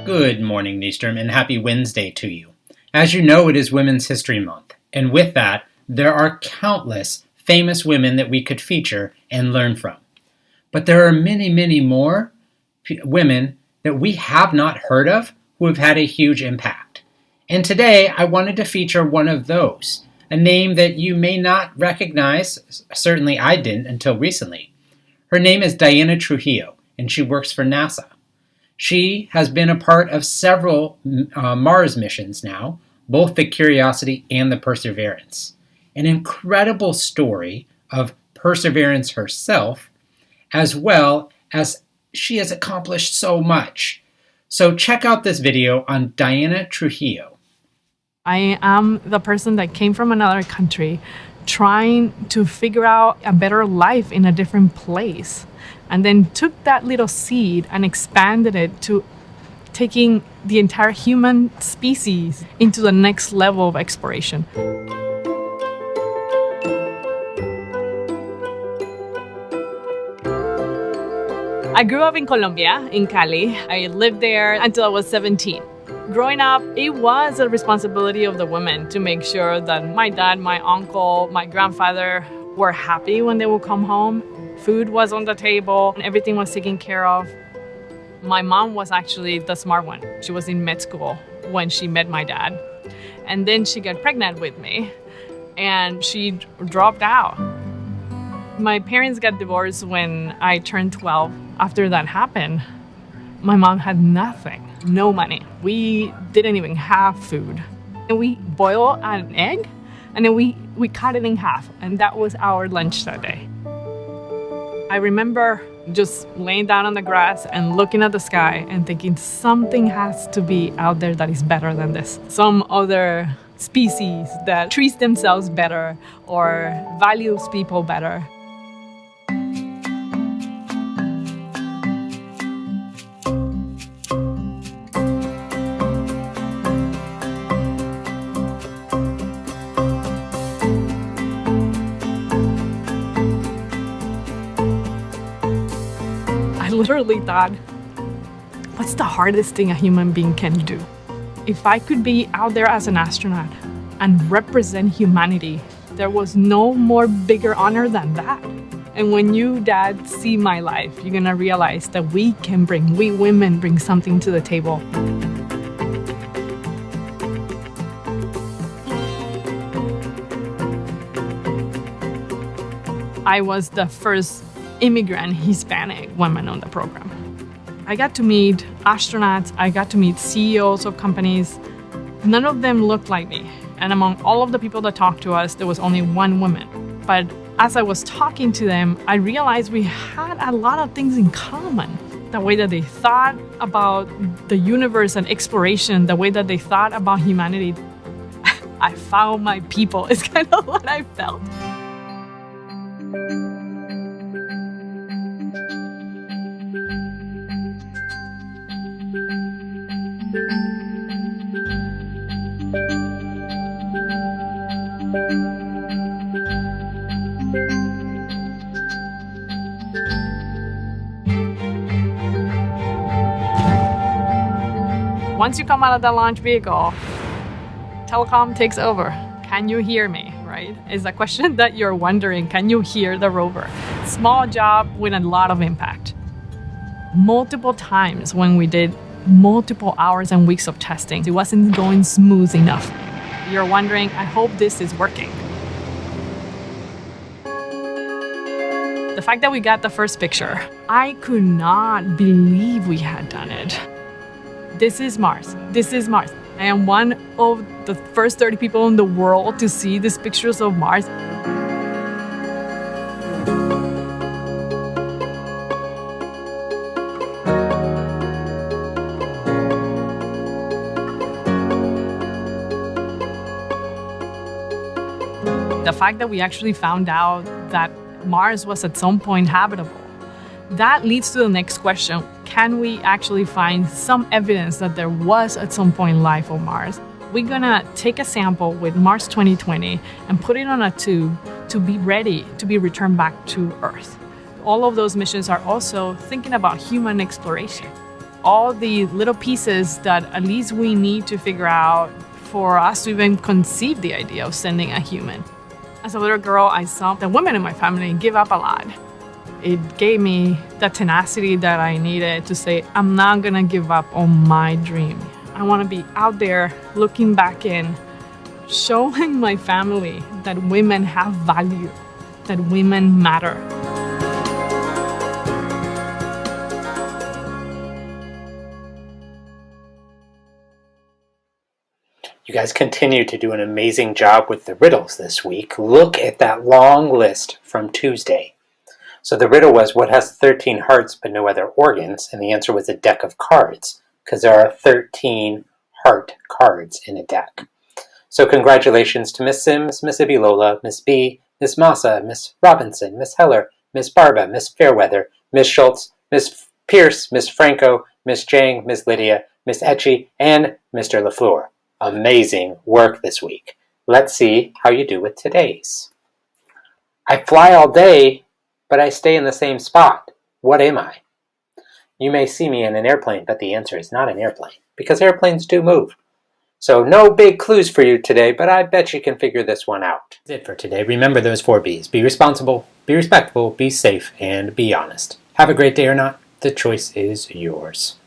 Good morning, Nystrom, and happy Wednesday to you. As you know, it is Women's History Month, and with that, there are countless famous women that we could feature and learn from. But there are many, many more women that we have not heard of who have had a huge impact. And today, I wanted to feature one of those, a name that you may not recognize, certainly I didn't until recently. Her name is Diana Trujillo, and she works for NASA. She has been a part of several Mars missions now, both the Curiosity and the Perseverance. An incredible story of perseverance herself, as well as she has accomplished so much. So check out this video on Diana Trujillo. I am the person that came from another country trying to figure out a better life in a different place, and then took that little seed and expanded it to taking the entire human species into the next level of exploration. I grew up in Colombia, in Cali. I lived there until I was 17. Growing up, it was a responsibility of the women to make sure that my dad, my uncle, my grandfather were happy when they would come home. Food was on the table and everything was taken care of. My mom was actually the smart one. She was in med school when she met my dad. And then she got pregnant with me and she dropped out. My parents got divorced when I turned 12. After that happened, my mom had nothing, no money. We didn't even have food. And we boiled an egg and then we cut it in half, and that was our lunch that day. I remember just laying down on the grass and looking at the sky and thinking something has to be out there that is better than this. Some other species that treats themselves better or values people better. I literally thought, what's the hardest thing a human being can do? If I could be out there as an astronaut and represent humanity, there was no more bigger honor than that. And when you, Dad, see my life, you're gonna realize that we women bring something to the table. I was the first immigrant Hispanic woman on the program. I got to meet astronauts, I got to meet CEOs of companies. None of them looked like me. And among all of the people that talked to us, there was only one woman. But as I was talking to them, I realized we had a lot of things in common. The way that they thought about the universe and exploration, the way that they thought about humanity. I found my people, is kind of what I felt. Once you come out of the launch vehicle, telecom takes over. Can you hear me, right? Is a question that you're wondering, can you hear the rover? Small job with a lot of impact. Multiple times when we did multiple hours and weeks of testing, it wasn't going smooth enough. You're wondering, I hope this is working. The fact that we got the first picture, I could not believe we had done it. This is Mars. This is Mars. I am one of the first 30 people in the world to see these pictures of Mars. The fact that we actually found out that Mars was at some point habitable, that leads to the next question. Can we actually find some evidence that there was at some point life on Mars? We're gonna take a sample with Mars 2020 and put it on a tube to be ready to be returned back to Earth. All of those missions are also thinking about human exploration. all the little pieces that at least we need to figure out for us to even conceive the idea of sending a human. As a little girl, I saw the women in my family give up a lot. It gave me the tenacity that I needed to say, I'm not gonna give up on my dream. I wanna be out there looking back in, showing my family that women have value, that women matter. You guys continue to do an amazing job with the riddles this week. Look at that long list from Tuesday. So the riddle was, what has 13 hearts but no other organs? And the answer was a deck of cards, because there are 13 heart cards in a deck. So congratulations to Miss Sims, Miss Ibilola, Miss B, Miss Massa, Miss Robinson, Miss Heller, Miss Barba, Miss Fairweather, Miss Schultz, Miss Pierce, Miss Franco, Miss Jang, Miss Lydia, Miss Etchie, and Mr. LaFleur. Amazing work this week. Let's see how you do with today's. I fly all day, but I stay in the same spot. What am I? You may see me in an airplane, but the answer is not an airplane, because airplanes do move. So no big clues for you today, but I bet you can figure this one out. That's it for today. Remember those 4 B's. Be responsible, be respectful, be safe, and be honest. Have a great day or not. The choice is yours.